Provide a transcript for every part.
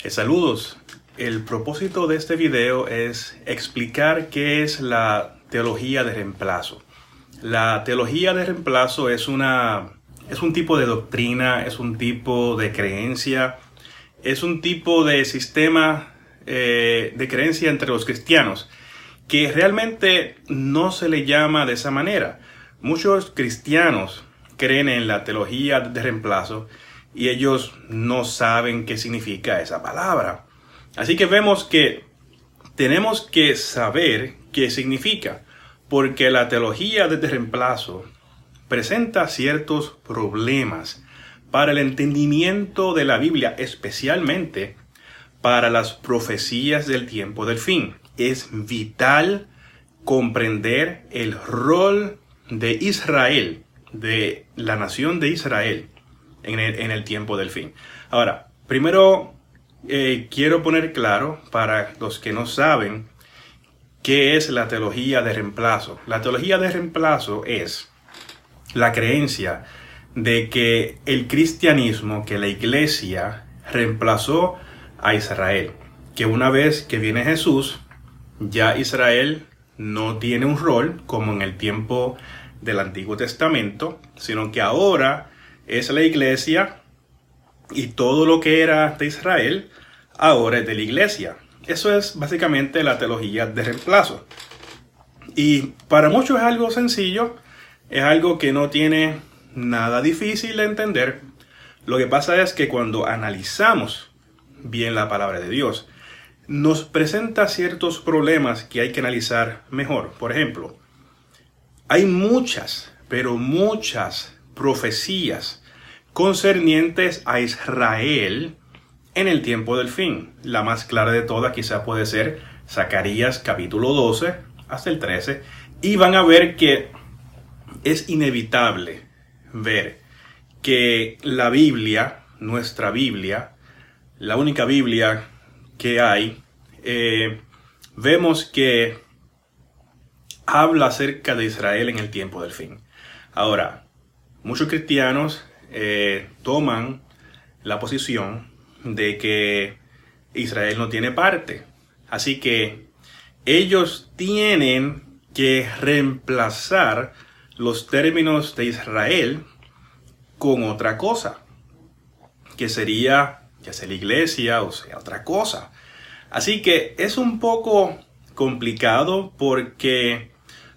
Saludos. El propósito de este video es explicar qué es la teología de reemplazo. La teología de reemplazo es un tipo de doctrina, es un tipo de creencia, es un tipo de sistema de creencia entre los cristianos que realmente no se le llama de esa manera. Muchos cristianos creen en la teología de reemplazo y ellos no saben qué significa esa palabra. Así que vemos que tenemos que saber qué significa, porque la teología de reemplazo presenta ciertos problemas para el entendimiento de la Biblia, especialmente para las profecías del tiempo del fin. Es vital comprender el rol de Israel, de la nación de Israel, en el tiempo del fin. Ahora, primero quiero poner claro para los que no saben qué es la teología de reemplazo. La teología de reemplazo es la creencia de que el cristianismo, que la iglesia reemplazó a Israel. Que una vez que viene Jesús, ya Israel no tiene un rol como en el tiempo del Antiguo Testamento, sino que ahora es la iglesia y todo lo que era de Israel ahora es de la iglesia. Eso es básicamente la teología de reemplazo. Y para muchos es algo sencillo, es algo que no tiene nada difícil de entender. Lo que pasa es que cuando analizamos bien la palabra de Dios, nos presenta ciertos problemas que hay que analizar mejor. Por ejemplo, hay muchas, pero muchas profecías concernientes a Israel en el tiempo del fin. La más clara de todas quizá puede ser Zacarías capítulo 12 hasta el 13. Y van a ver que es inevitable ver que la Biblia, nuestra Biblia, la única Biblia que hay, vemos que habla acerca de Israel en el tiempo del fin. Ahora, muchos cristianos toman la posición de que Israel no tiene parte. Así que ellos tienen que reemplazar los términos de Israel con otra cosa, que sería ya sea la iglesia o sea otra cosa. Así que es un poco complicado porque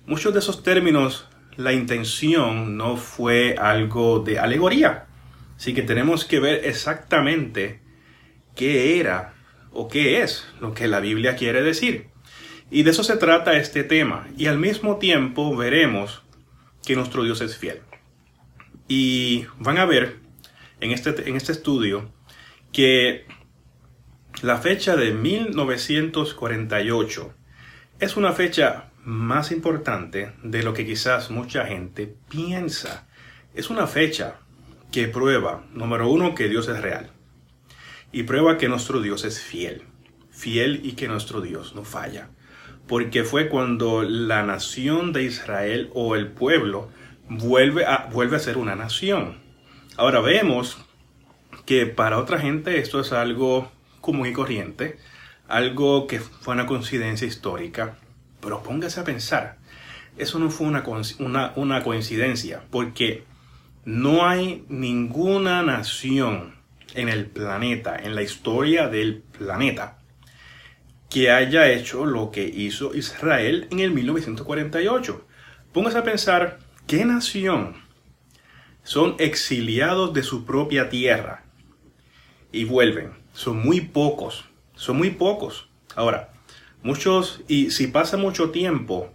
muchos de esos términos, la intención no fue algo de alegoría. Así que tenemos que ver exactamente qué era o qué es lo que la Biblia quiere decir. Y de eso se trata este tema. Y al mismo tiempo veremos que nuestro Dios es fiel. Y van a ver en este estudio que la fecha de 1948 es una fecha más importante de lo que quizás mucha gente piensa. Es una fecha que prueba, número uno, que Dios es real. Y prueba que nuestro Dios es fiel. Fiel y que nuestro Dios no falla. Porque fue cuando la nación de Israel o el pueblo vuelve a ser una nación. Ahora vemos que para otra gente esto es algo común y corriente, algo que fue una coincidencia histórica, pero póngase a pensar, eso no fue una coincidencia, porque no hay ninguna nación en el planeta, en la historia del planeta, que haya hecho lo que hizo Israel en el 1948. Póngase a pensar, ¿qué nación son exiliados de su propia tierra y vuelven? Son muy pocos. Ahora, muchos, y si pasa mucho tiempo,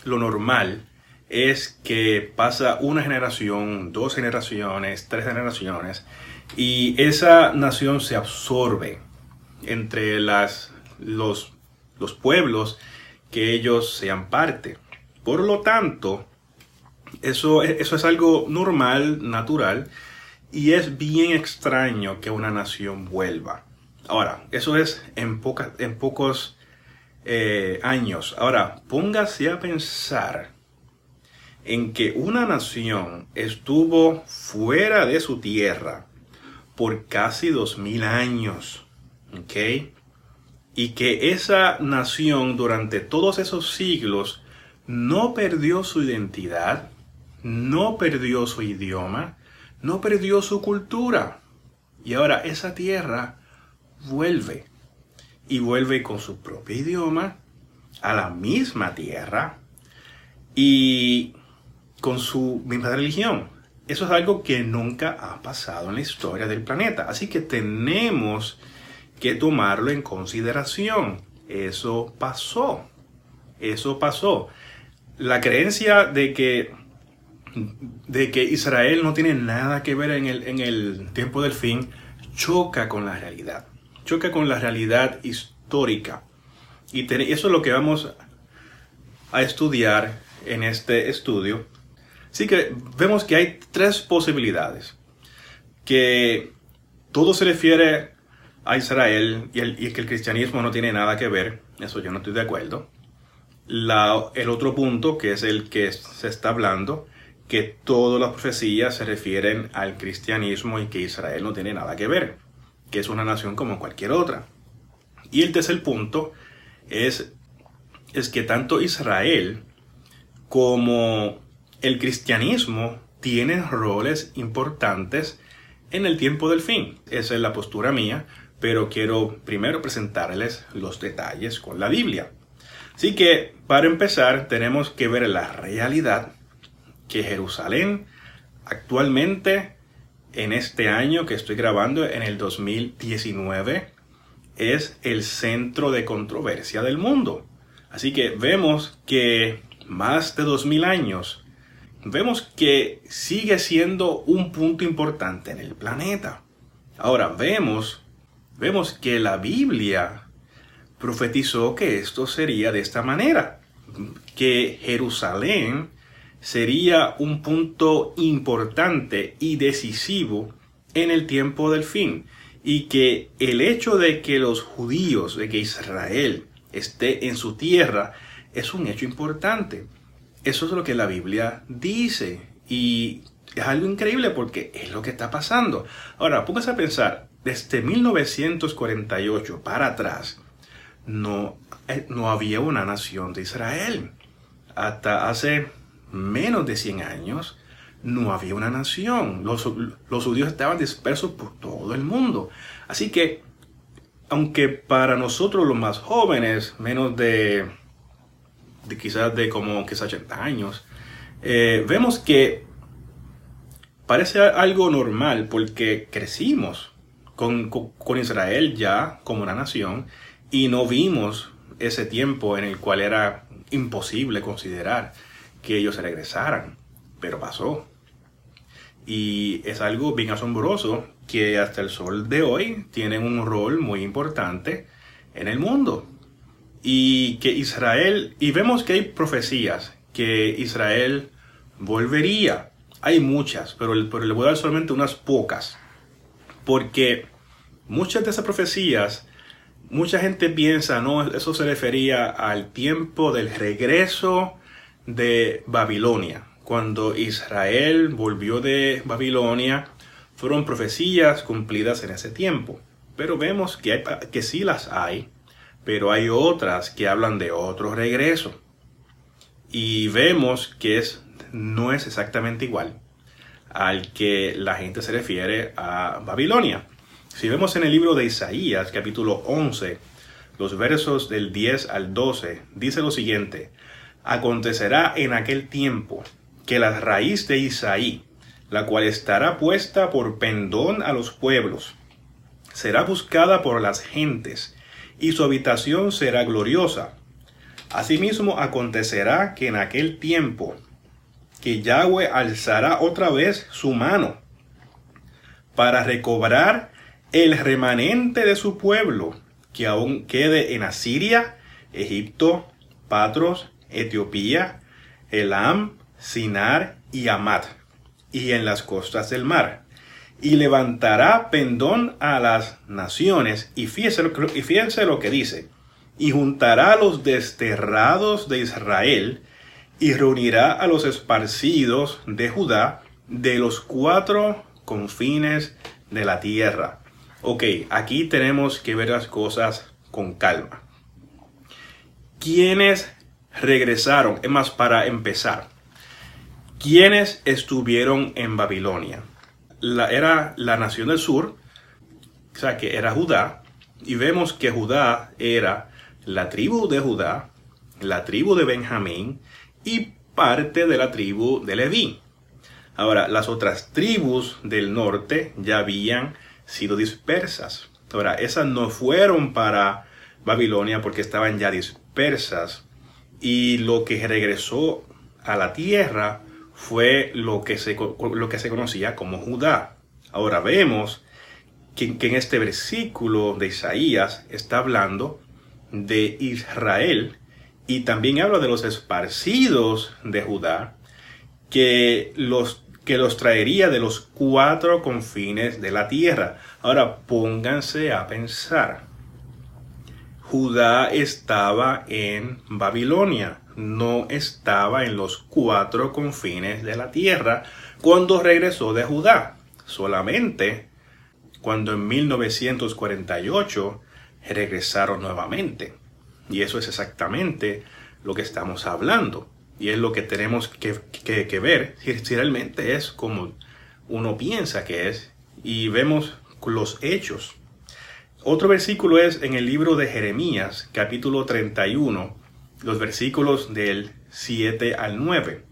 lo normal es que pasa una generación, 2 generaciones, 3 generaciones, y esa nación se absorbe entre los pueblos que ellos sean parte. Por lo tanto, eso es algo normal, natural, y es bien extraño que una nación vuelva. Ahora, eso es en pocos años. Ahora, póngase a pensar en que una nación estuvo fuera de su tierra por casi 2000 años. ¿ok? Y que esa nación durante todos esos siglos no perdió su identidad, no perdió su idioma, no perdió su cultura. Y ahora esa tierra vuelve. Y vuelve con su propio idioma, a la misma tierra y con su misma religión. Eso es algo que nunca ha pasado en la historia del planeta. Así que tenemos que tomarlo en consideración. Eso pasó. Eso pasó. La creencia de que Israel no tiene nada que ver en el tiempo del fin choca con la realidad. Choca con la realidad histórica. Y eso es lo que vamos a estudiar en este estudio. Así que vemos que hay tres posibilidades. Que todo se refiere a Israel y que el cristianismo no tiene nada que ver. Eso yo no estoy de acuerdo. El otro punto, que es el que se está hablando, que todas las profecías se refieren al cristianismo y que Israel no tiene nada que ver, que es una nación como cualquier otra. Y el tercer punto es que tanto Israel como el cristianismo tienen roles importantes en el tiempo del fin. Esa es la postura mía, pero quiero primero presentarles los detalles con la Biblia. Así que, para empezar, tenemos que ver la realidad que Jerusalén actualmente, en este año que estoy grabando, en el 2019, es el centro de controversia del mundo. Así que vemos que más de 2000 años, vemos que sigue siendo un punto importante en el planeta. Ahora vemos que la Biblia profetizó que esto sería de esta manera, que Jerusalén sería un punto importante y decisivo en el tiempo del fin, y que el hecho de que los judíos, de que Israel esté en su tierra, es un hecho importante. Eso es lo que la Biblia dice, y es algo increíble porque es lo que está pasando. Ahora, póngase a pensar, desde 1948 para atrás, no había una nación de Israel. Hasta hace menos de 100 años no había una nación. Los judíos estaban dispersos por todo el mundo. Así que, aunque para nosotros los más jóvenes, menos de quizás de como 80 años, vemos que parece algo normal porque crecimos con Israel ya como una nación y no vimos ese tiempo en el cual era imposible considerar que ellos regresaran, pero pasó. Y es algo bien asombroso que hasta el sol de hoy tienen un rol muy importante en el mundo. Y que Israel, y vemos que hay profecías que Israel volvería. Hay muchas, pero le voy a dar solamente unas pocas. Porque muchas de esas profecías, mucha gente piensa, no, eso se refería al tiempo del regreso de Babilonia. Cuando Israel volvió de Babilonia, fueron profecías cumplidas en ese tiempo. Pero vemos que sí las hay, pero hay otras que hablan de otro regreso. Y vemos que no es exactamente igual al que la gente se refiere a Babilonia. Si vemos en el libro de Isaías, capítulo 11, los versos del 10 al 12, dice lo siguiente: acontecerá en aquel tiempo que la raíz de Isaí, la cual estará puesta por pendón a los pueblos, será buscada por las gentes, y su habitación será gloriosa. Asimismo acontecerá que en aquel tiempo que Yahweh alzará otra vez su mano para recobrar el remanente de su pueblo que aún quede en Asiria, Egipto, Patros, Etiopía, Elam, Sinar y Hamat, y en las costas del mar. Y levantará pendón a las naciones, y fíjense lo que dice: y juntará a los desterrados de Israel, y reunirá a los esparcidos de Judá de los 4 confines de la tierra. Ok, aquí tenemos que ver las cosas con calma. ¿Quiénes regresaron? Es más, para empezar, ¿quiénes estuvieron en Babilonia? Era la nación del sur, o sea que era Judá, y vemos que Judá era la tribu de Judá, la tribu de Benjamín y parte de la tribu de Leví. Ahora, las otras tribus del norte ya habían sido dispersas. Ahora, esas no fueron para Babilonia porque estaban ya dispersas. Y lo que regresó a la tierra fue lo que se conocía como Judá. Ahora vemos que en este versículo de Isaías está hablando de Israel y también habla de los esparcidos de Judá que los traería de los 4 confines de la tierra. Ahora pónganse a pensar. Judá estaba en Babilonia, no estaba en los 4 confines de la tierra cuando regresó de Judá. Solamente cuando en 1948 regresaron nuevamente. Y eso es exactamente lo que estamos hablando. Y es lo que tenemos que ver si realmente es como uno piensa que es. Y vemos los hechos. Otro versículo es en el libro de Jeremías, capítulo 31, los versículos del 7 al 9.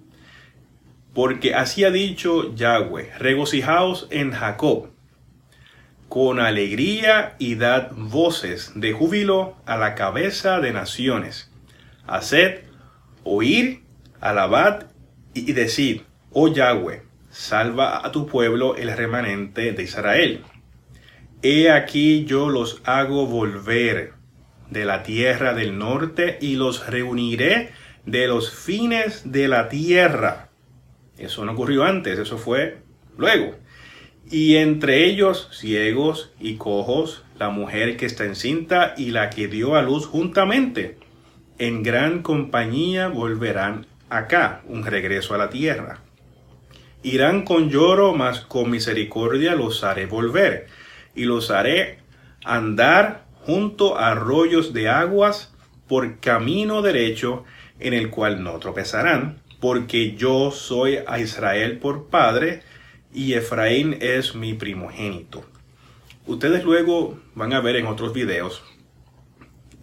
Porque así ha dicho Yahweh, regocijaos en Jacob, con alegría y dad voces de júbilo a la cabeza de naciones. Haced oír, alabad y decid, oh Yahweh, salva a tu pueblo el remanente de Israel. He aquí yo los hago volver de la tierra del norte y los reuniré de los fines de la tierra. Eso no ocurrió antes, eso fue luego. Y entre ellos ciegos y cojos, la mujer que está encinta y la que dio a luz juntamente. En gran compañía volverán acá, un regreso a la tierra. Irán con lloro, mas con misericordia los haré volver. Y los haré andar junto a arroyos de aguas por camino derecho en el cual no tropezarán. Porque yo soy a Israel por padre y Efraín es mi primogénito. Ustedes luego van a ver en otros videos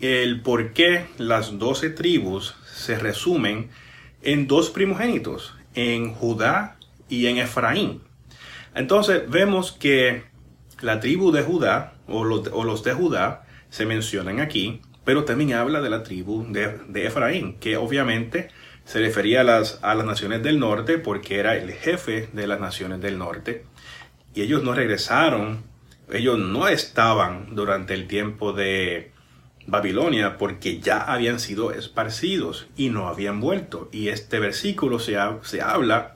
el por qué las 12 tribus se resumen en 2 primogénitos, en Judá y en Efraín. Entonces vemos que la tribu de Judá o los de Judá se mencionan aquí, pero también habla de la tribu de Efraín, que obviamente se refería a las naciones del norte porque era el jefe de las naciones del norte. Y ellos no regresaron, ellos no estaban durante el tiempo de Babilonia porque ya habían sido esparcidos y no habían vuelto. Y este versículo se habla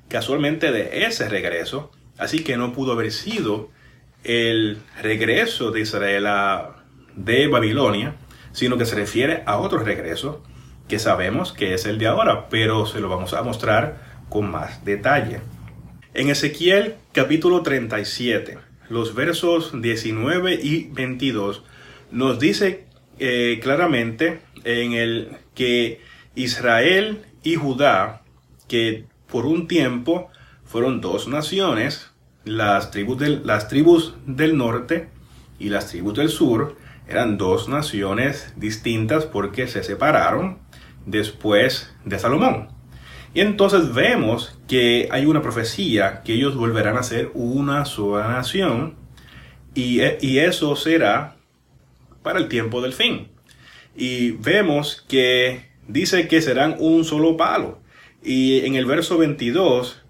casualmente de ese regreso, así que no pudo haber sido el regreso de Israel de Babilonia, sino que se refiere a otro regreso que sabemos que es el de ahora, pero se lo vamos a mostrar con más detalle. En Ezequiel capítulo 37, los versos 19 y 22, nos dice claramente que Israel y Judá, que por un tiempo fueron 2 naciones, las tribus del norte y las tribus del sur, eran 2 naciones distintas porque se separaron después de Salomón. Y entonces vemos que hay una profecía que ellos volverán a ser una sola nación y eso será para el tiempo del fin. Y vemos que dice que serán un solo palo. Y en el verso 22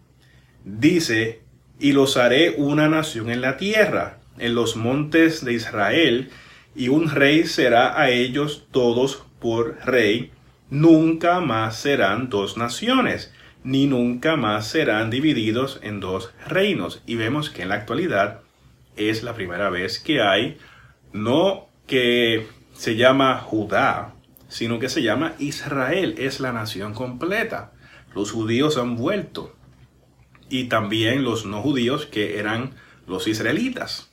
dice, y los haré una nación en la tierra, en los montes de Israel, y un rey será a ellos todos por rey. Nunca más serán 2 naciones, ni nunca más serán divididos en 2 reinos. Y vemos que en la actualidad es la primera vez que hay, no que se llama Judá, sino que se llama Israel, es la nación completa. Los judíos han vuelto, y también los no judíos que eran los israelitas.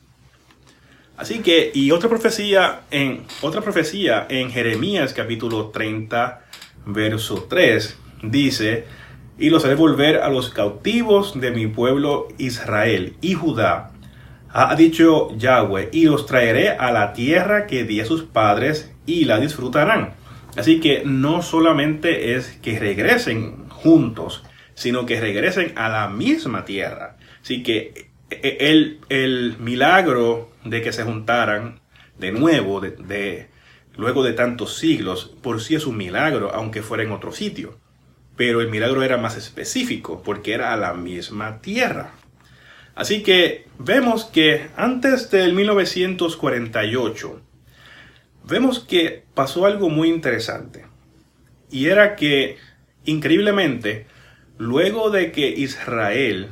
Así que, y otra profecía en Jeremías capítulo 30, verso 3, dice: y los haré volver a los cautivos de mi pueblo Israel y Judá, ha dicho Yahweh, y los traeré a la tierra que di a sus padres y la disfrutarán. Así que no solamente es que regresen juntos, sino que regresen a la misma tierra. Así que el milagro de que se juntaran de nuevo, luego de tantos siglos, por sí es un milagro, aunque fuera en otro sitio. Pero el milagro era más específico, porque era a la misma tierra. Así que vemos que antes del 1948, vemos que pasó algo muy interesante. Y era que, increíblemente, luego de que Israel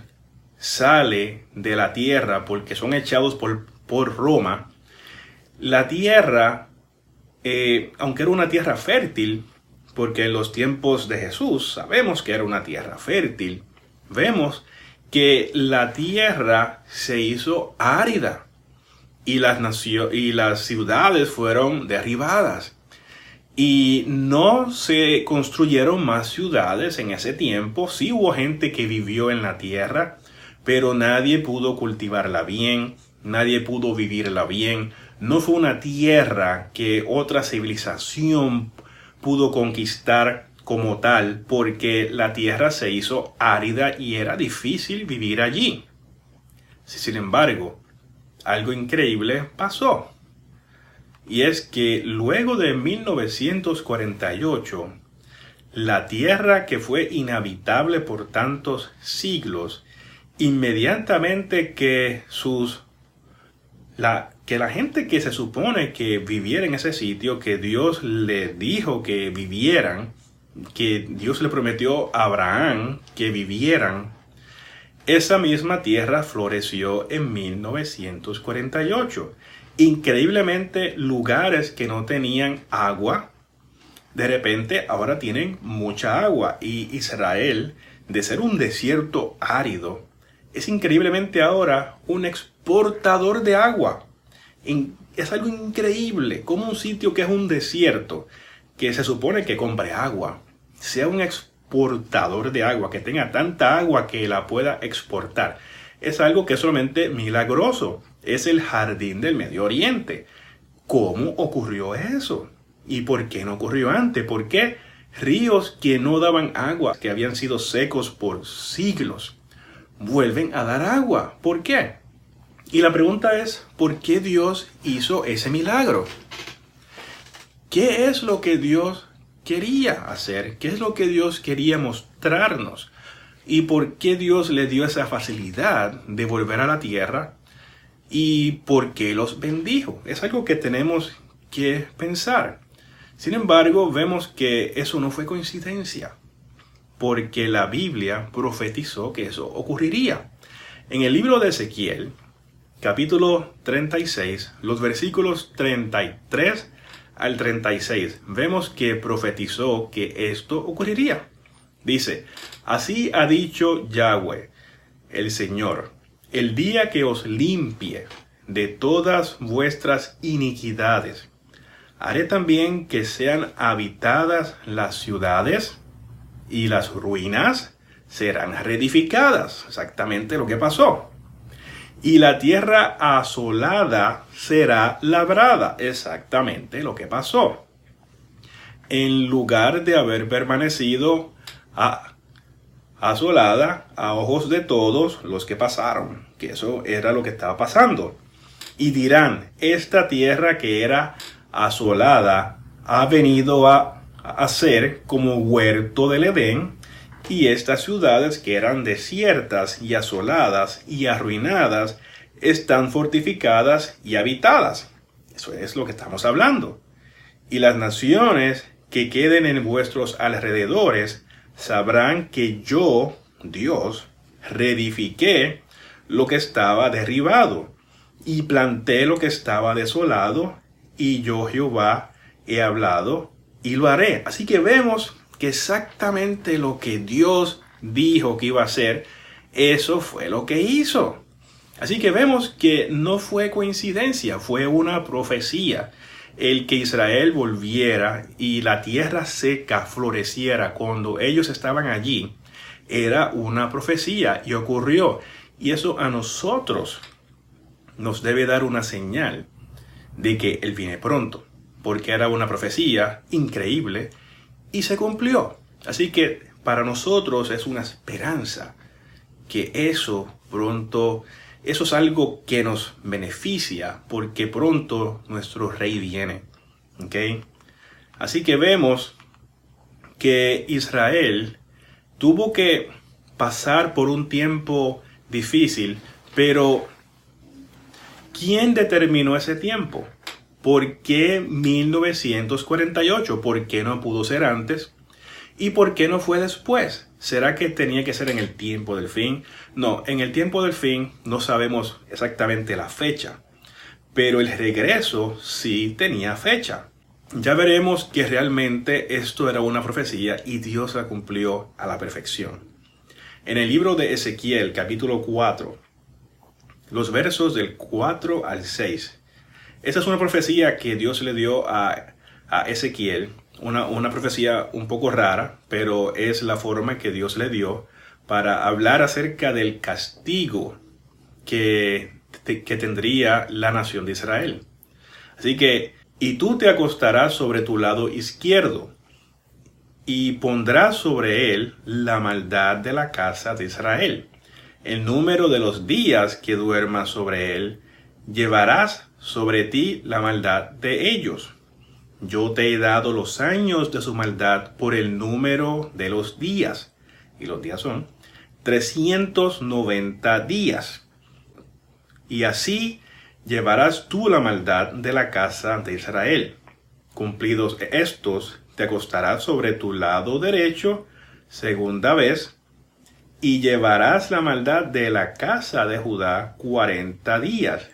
sale de la tierra porque son echados por Roma, la tierra, aunque era una tierra fértil, porque en los tiempos de Jesús sabemos que era una tierra fértil, vemos que la tierra se hizo árida y las ciudades fueron derribadas. Y no se construyeron más ciudades en ese tiempo. Sí hubo gente que vivió en la tierra, pero nadie pudo cultivarla bien, nadie pudo vivirla bien. No fue una tierra que otra civilización pudo conquistar como tal, porque la tierra se hizo árida y era difícil vivir allí. Sin embargo, algo increíble pasó. Y es que luego de 1948, la tierra que fue inhabitable por tantos siglos, inmediatamente que la gente que se supone que viviera en ese sitio, que Dios le dijo que vivieran, que Dios le prometió a Abraham que vivieran, esa misma tierra floreció en 1948. Increíblemente, lugares que no tenían agua, de repente ahora tienen mucha agua. Y Israel, de ser un desierto árido, es increíblemente ahora un exportador de agua. Es algo increíble como un sitio que es un desierto, que se supone que compre agua, sea un exportador de agua, que tenga tanta agua que la pueda exportar. Es algo que es solamente milagroso. Es el jardín del Medio Oriente. ¿Cómo ocurrió eso? ¿Y por qué no ocurrió antes? ¿Por qué ríos que no daban agua, que habían sido secos por siglos, vuelven a dar agua? ¿Por qué? Y la pregunta es, ¿por qué Dios hizo ese milagro? ¿Qué es lo que Dios quería hacer? ¿Qué es lo que Dios quería mostrarnos? ¿Y por qué Dios le dio esa facilidad de volver a la tierra? ¿Y por qué los bendijo? Es algo que tenemos que pensar. Sin embargo, vemos que eso no fue coincidencia, porque la Biblia profetizó que eso ocurriría. En el libro de Ezequiel, capítulo 36, los versículos 33 al 36, vemos que profetizó que esto ocurriría. Dice: así ha dicho Yahweh, el Señor, el día que os limpie de todas vuestras iniquidades, haré también que sean habitadas las ciudades y las ruinas serán reedificadas. Exactamente lo que pasó. Y la tierra asolada será labrada. Exactamente lo que pasó. En lugar de haber permanecido asolada a ojos de todos los que pasaron, que eso era lo que estaba pasando. Y dirán: esta tierra que era asolada ha venido a ser como huerto del Edén, y estas ciudades que eran desiertas y asoladas y arruinadas están fortificadas y habitadas. Eso es lo que estamos hablando. Y las naciones que queden en vuestros alrededores sabrán que yo, Dios, reedifiqué lo que estaba derribado y planté lo que estaba desolado, y yo Jehová he hablado y lo haré. Así que vemos que exactamente lo que Dios dijo que iba a hacer, eso fue lo que hizo. Así que vemos que no fue coincidencia, fue una profecía. El que Israel volviera y la tierra seca floreciera cuando ellos estaban allí, era una profecía y ocurrió. Y eso a nosotros nos debe dar una señal de que Él viene pronto, porque era una profecía increíble y se cumplió. Así que para nosotros es una esperanza que eso pronto, eso es algo que nos beneficia, porque pronto nuestro Rey viene. ¿Okay? Así que vemos que Israel tuvo que pasar por un tiempo difícil, pero ¿quién determinó ese tiempo? ¿Por qué 1948? ¿Por qué no pudo ser antes? ¿Y por qué no fue después? ¿Será que tenía que ser en el tiempo del fin? No, en el tiempo del fin no sabemos exactamente la fecha, pero el regreso sí tenía fecha. Ya veremos que realmente esto era una profecía y Dios la cumplió a la perfección. En el libro de Ezequiel, capítulo 4, los versos del 4 al 6. Esa es una profecía que Dios le dio a Ezequiel, una profecía un poco rara, pero es la forma que Dios le dio para hablar acerca del castigo que tendría la nación de Israel. Así que, y tú te acostarás sobre tu lado izquierdo, y pondrás sobre él la maldad de la casa de Israel. El número de los días que duermas sobre él, llevarás sobre ti la maldad de ellos. Yo te he dado los años de su maldad por el número de los días. Y los días son 390 días. Y así llevarás tú la maldad de la casa de Israel. Cumplidos estos, te acostarás sobre tu lado derecho segunda vez, y llevarás la maldad de la casa de Judá 40 días.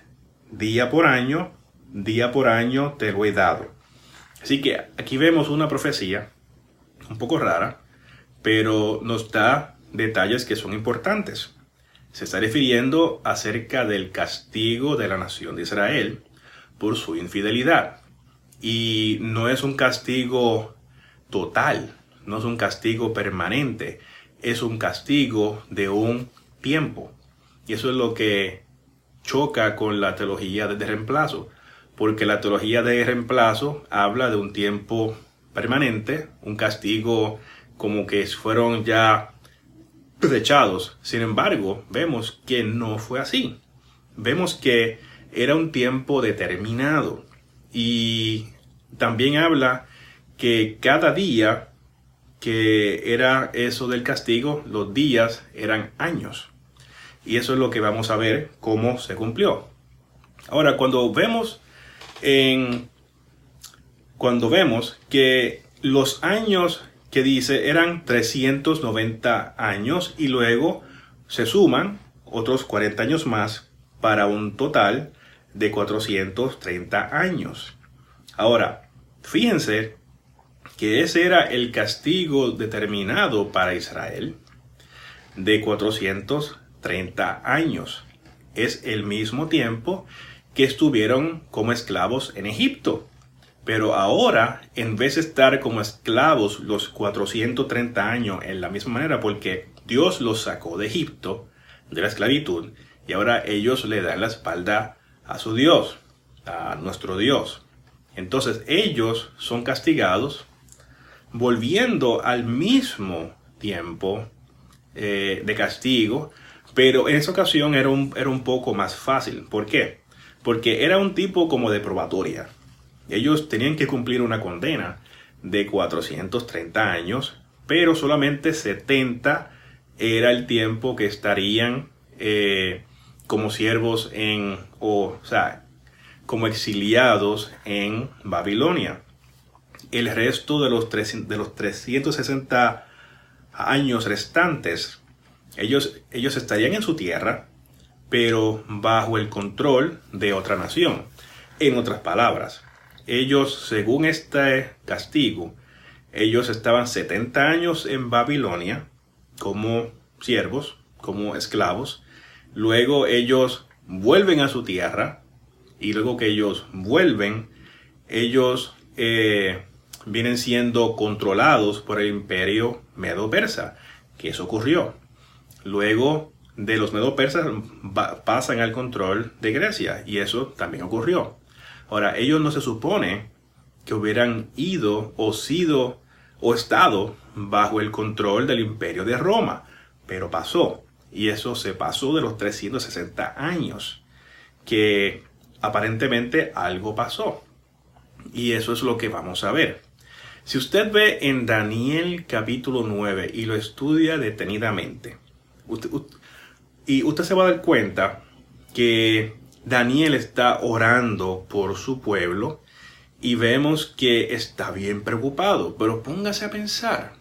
Día por año te lo he dado. Así que aquí vemos una profecía un poco rara, pero nos da detalles que son importantes. Se está refiriendo acerca del castigo de la nación de Israel por su infidelidad. Y no es un castigo total, no es un castigo permanente, es un castigo de un tiempo. Y eso es lo que choca con la teología de reemplazo, porque la teología de reemplazo habla de un tiempo permanente, un castigo como que fueron ya desechados. Sin embargo, vemos que no fue así. Vemos que era un tiempo determinado. Y también habla que cada día que era eso del castigo, los días eran años. Y eso es lo que vamos a ver cómo se cumplió. Ahora, cuando vemos que los años que dice eran 390 años y luego se suman otros 40 años más para un total de 430 años. Ahora, fíjense que ese era el castigo determinado para Israel de 430 años. Es el mismo tiempo que estuvieron como esclavos en Egipto. Pero ahora, en vez de estar como esclavos los 430 años en la misma manera, porque Dios los sacó de Egipto, de la esclavitud, y ahora ellos le dan la espalda a su Dios, a nuestro Dios. Entonces ellos son castigados volviendo al mismo tiempo de castigo, pero en esa ocasión era un poco más fácil. ¿Por qué? Porque era un tipo como de probatoria. Ellos tenían que cumplir una condena de 430 años, pero solamente 70 era el tiempo que estarían como siervos como exiliados en Babilonia. El resto de los 360 años restantes, ellos estarían en su tierra, pero bajo el control de otra nación. En otras palabras, ellos, según este castigo, ellos estaban 70 años en Babilonia como siervos, como esclavos. Luego ellos vuelven a su tierra, y luego que ellos vuelven, ellos vienen siendo controlados por el imperio medo-persa, que eso ocurrió. Luego de los medo-persas pasan al control de Grecia, y eso también ocurrió. Ahora, ellos no se supone que hubieran ido o sido o estado bajo el control del imperio de Roma, pero pasó, y eso se pasó de los 360 años, que aparentemente algo pasó, y eso es lo que vamos a ver. Si usted ve en Daniel capítulo 9 y lo estudia detenidamente, usted se va a dar cuenta que Daniel está orando por su pueblo, y vemos que está bien preocupado. Pero póngase a pensar,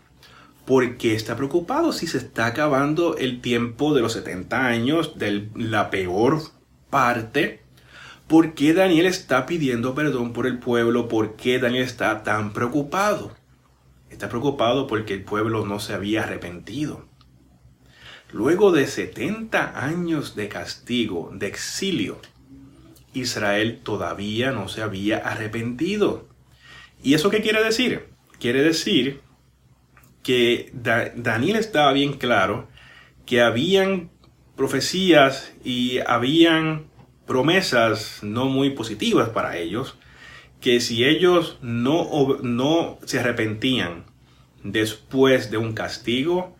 ¿por qué está preocupado si se está acabando el tiempo de los 70 años, de la peor parte? ¿Por qué Daniel está pidiendo perdón por el pueblo? ¿Por qué Daniel está tan preocupado? Está preocupado porque el pueblo no se había arrepentido. Luego de 70 años de castigo, de exilio, Israel todavía no se había arrepentido. ¿Y eso qué quiere decir? Quiere decir que Daniel estaba bien claro que habían profecías y habían promesas no muy positivas para ellos, que si ellos no se arrepentían después de un castigo,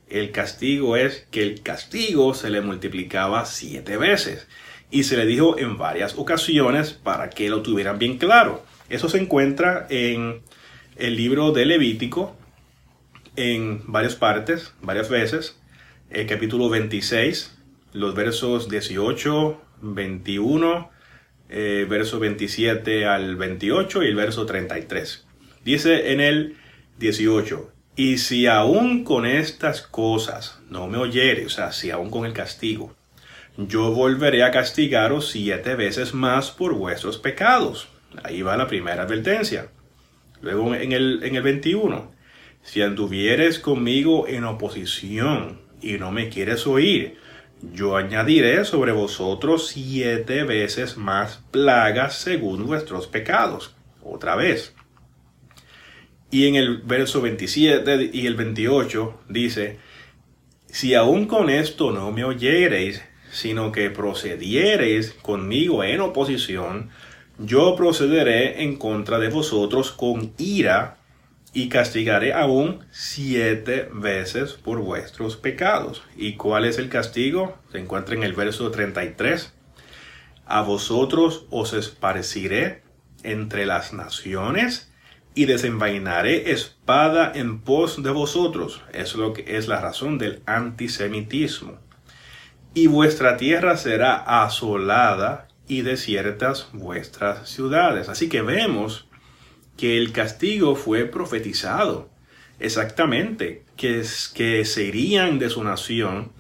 el castigo es que el castigo se le multiplicaba 7 veces. Y se le dijo en varias ocasiones para que lo tuvieran bien claro. Eso se encuentra en el libro de Levítico en varias partes, varias veces. El capítulo 26, los versos 18, 21, verso 27 al 28 y el verso 33. Dice en el 18, y si aún con estas cosas no me oyeres, o sea, si aún con el castigo, yo volveré a castigaros 7 veces más por vuestros pecados. Ahí va la primera advertencia. Luego en el 21. Si anduvieres conmigo en oposición y no me quieres oír, yo añadiré sobre vosotros 7 veces más plagas según vuestros pecados. Otra vez. Y en el verso 27 y el 28 dice, si aún con esto no me oyereis, sino que procediereis conmigo en oposición, yo procederé en contra de vosotros con ira y castigaré aún 7 veces por vuestros pecados. ¿Y cuál es el castigo? Se encuentra en el verso 33. A vosotros os esparciré entre las naciones y desenvainaré espada en pos de vosotros. Es lo que es la razón del antisemitismo. Y vuestra tierra será asolada y desiertas vuestras ciudades. Así que vemos que el castigo fue profetizado. Exactamente, que se irían de su nación,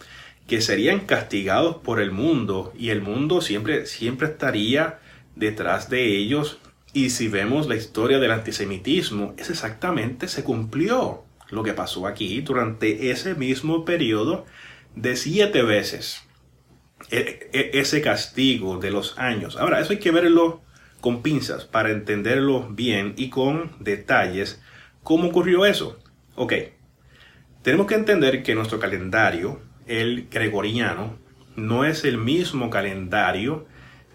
que serían castigados por el mundo, y el mundo siempre estaría detrás de ellos. Y si vemos la historia del antisemitismo, es exactamente, se cumplió lo que pasó aquí durante ese mismo periodo de 7 veces ese castigo de los años. Ahora, eso hay que verlo con pinzas para entenderlo bien y con detalles. ¿Cómo ocurrió eso? Ok, tenemos que entender que nuestro calendario, el gregoriano, no es el mismo calendario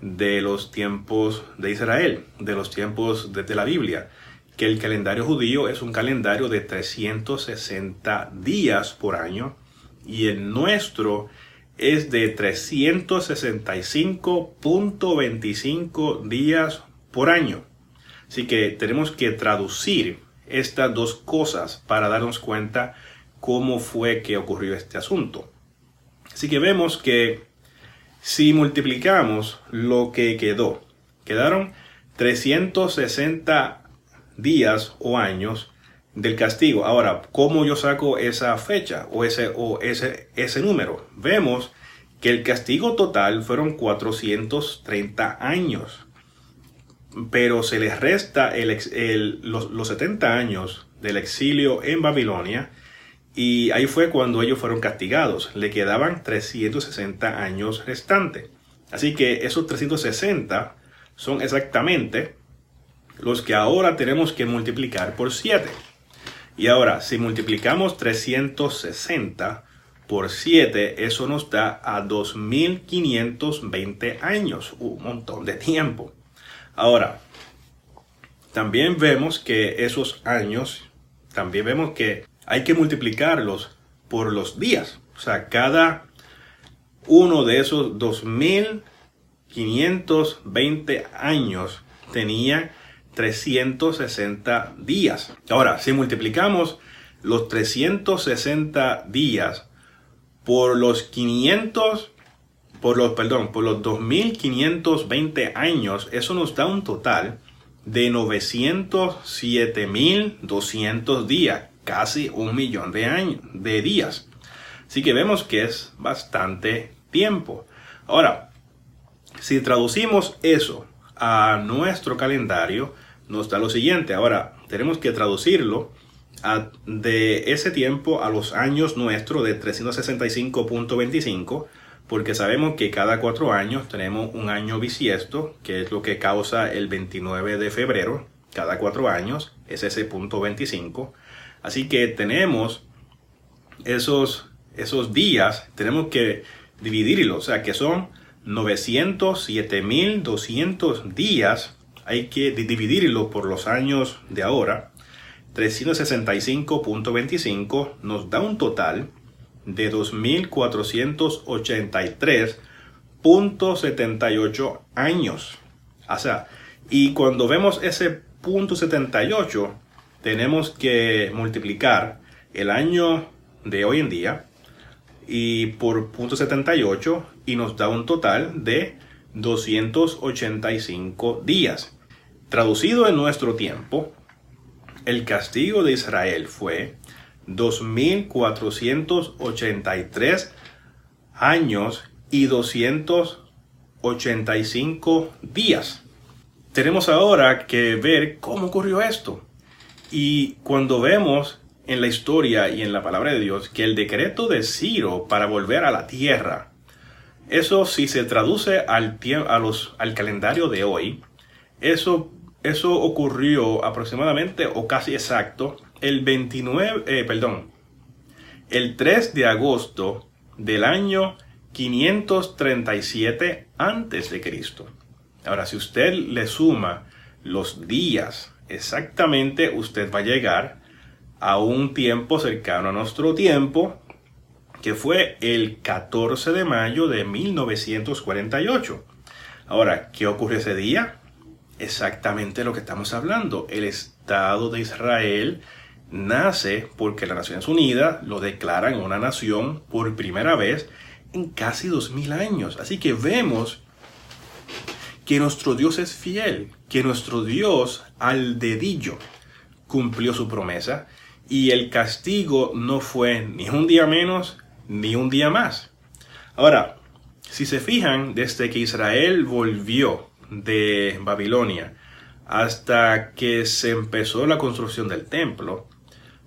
de los tiempos de Israel, de los tiempos de la Biblia, que el calendario judío es un calendario de 360 días por año, y el nuestro es de 365.25 días por año. Así que tenemos que traducir estas dos cosas para darnos cuenta cómo fue que ocurrió este asunto. Así que vemos que si multiplicamos lo que quedaron 360 días o años del castigo. Ahora, ¿cómo yo saco esa fecha o ese número? Vemos que el castigo total fueron 430 años, pero se les resta los 70 años del exilio en Babilonia, y ahí fue cuando ellos fueron castigados. Le quedaban 360 años restantes. Así que esos 360 son exactamente los que ahora tenemos que multiplicar por 7. Y ahora, si multiplicamos 360 por 7, eso nos da a 2520 años, un montón de tiempo. Ahora, también vemos que esos años, también vemos que hay que multiplicarlos por los días. O sea, cada uno de esos 2520 años tenía 360 días. Ahora, si multiplicamos los 360 días por los 2520 años, eso nos da un total de 907.200 días, casi 1.000.000 de días. Así que vemos que es bastante tiempo. Ahora, si traducimos eso a nuestro calendario, nos da lo siguiente. Ahora, tenemos que traducirlo de ese tiempo a los años nuestros de 365.25, porque sabemos que cada 4 años tenemos un año bisiesto, que es lo que causa el 29 de febrero. Cada 4 años es ese punto 25. Así que tenemos esos días, tenemos que dividirlos, o sea que son 907.200 días. Hay que dividirlo por los años de ahora. 365.25 nos da un total de 2.483.78 años. O sea, y cuando vemos ese punto 78, tenemos que multiplicar el año de hoy en día y por punto 78 y nos da un total de 285 días. Traducido en nuestro tiempo, el castigo de Israel fue 2.483 años y 285 días. Tenemos ahora que ver cómo ocurrió esto. Y cuando vemos en la historia y en la palabra de Dios que el decreto de Ciro para volver a la tierra, eso si se traduce al calendario de hoy, eso ocurrió aproximadamente o casi exacto el 3 de agosto del año 537 antes de Cristo. Ahora, si usted le suma los días exactamente, usted va a llegar a un tiempo cercano a nuestro tiempo, que fue el 14 de mayo de 1948. Ahora, ¿qué ocurre ese día? Exactamente lo que estamos hablando. El Estado de Israel nace porque las Naciones Unidas lo declaran una nación por primera vez en casi 2000 años. Así que vemos que nuestro Dios es fiel, que nuestro Dios al dedillo cumplió su promesa y el castigo no fue ni un día menos ni un día más. Ahora, si se fijan, desde que Israel volvió de Babilonia hasta que se empezó la construcción del templo,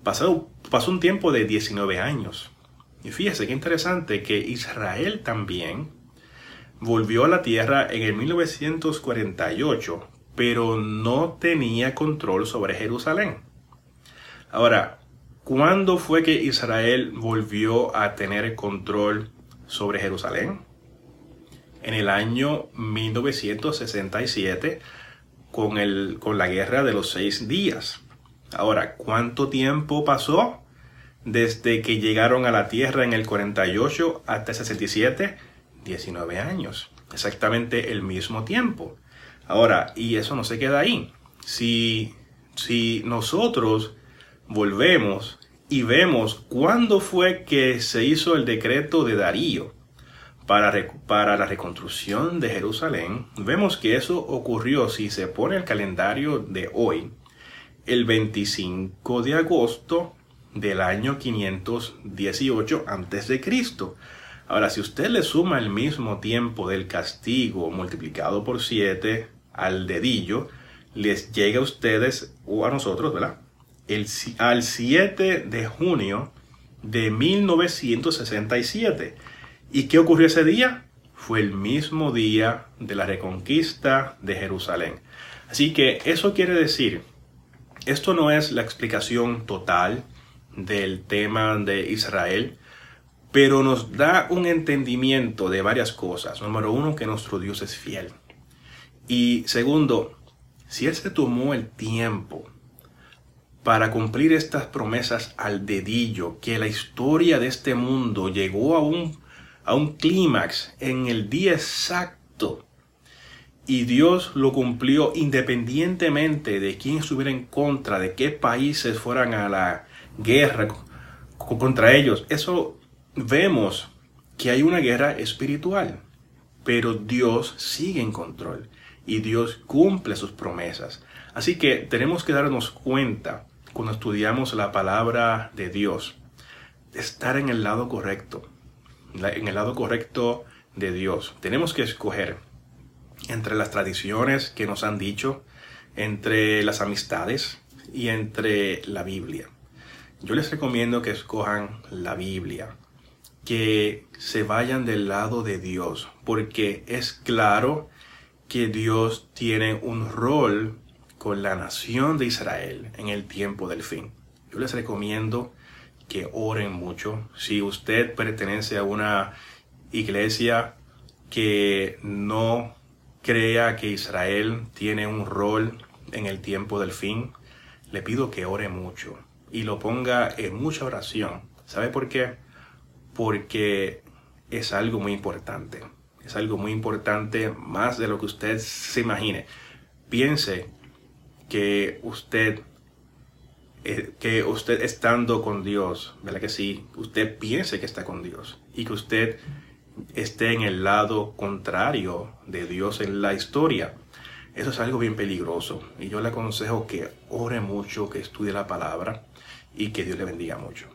pasó un tiempo de 19 años. Y fíjese qué interesante que Israel también volvió a la tierra en el 1948, pero no tenía control sobre Jerusalén. Ahora, ¿cuándo fue que Israel volvió a tener control sobre Jerusalén? En el año 1967, con la guerra de los 6 días. Ahora, ¿cuánto tiempo pasó desde que llegaron a la tierra en el 48 hasta el 67? 19 años. Exactamente el mismo tiempo. Ahora, y eso no se queda ahí. Si nosotros volvemos y vemos cuándo fue que se hizo el decreto de Darío para la reconstrucción de Jerusalén, vemos que eso ocurrió, si se pone el calendario de hoy, el 25 de agosto del año 518 a.C. Ahora, si usted le suma el mismo tiempo del castigo multiplicado por 7 al dedillo, les llega a ustedes o a nosotros, ¿verdad? Al 7 de junio de 1967. ¿Y qué ocurrió ese día? fue el mismo día de la reconquista de Jerusalén. Así que eso quiere decir, esto no es la explicación total del tema de Israel, pero nos da un entendimiento de varias cosas. Número uno, que nuestro Dios es fiel. Y segundo, si Él se tomó el tiempo para cumplir estas promesas al dedillo, que la historia de este mundo llegó a un clímax en el día exacto, y Dios lo cumplió independientemente de quién estuviera en contra, de qué países fueran a la guerra contra ellos. Eso vemos que hay una guerra espiritual, pero Dios sigue en control y Dios cumple sus promesas. Así que tenemos que darnos cuenta cuando estudiamos la palabra de Dios, de estar en el lado correcto, en el lado correcto de Dios. Tenemos que escoger entre las tradiciones que nos han dicho, entre las amistades y entre la Biblia. Yo les recomiendo que escojan la Biblia, que se vayan del lado de Dios, porque es claro que Dios tiene un rol con la nación de Israel en el tiempo del fin. Yo les recomiendo que oren mucho. Si usted pertenece a una iglesia que no crea que Israel tiene un rol en el tiempo del fin, le pido que ore mucho y lo ponga en mucha oración. ¿Sabe por qué? Porque es algo muy importante. Es algo muy importante, más de lo que usted se imagine. Piense que usted estando con Dios, ¿verdad que sí? Usted piense que está con Dios y que usted esté en el lado contrario de Dios en la historia. Eso es algo bien peligroso y yo le aconsejo que ore mucho, que estudie la palabra y que Dios le bendiga mucho.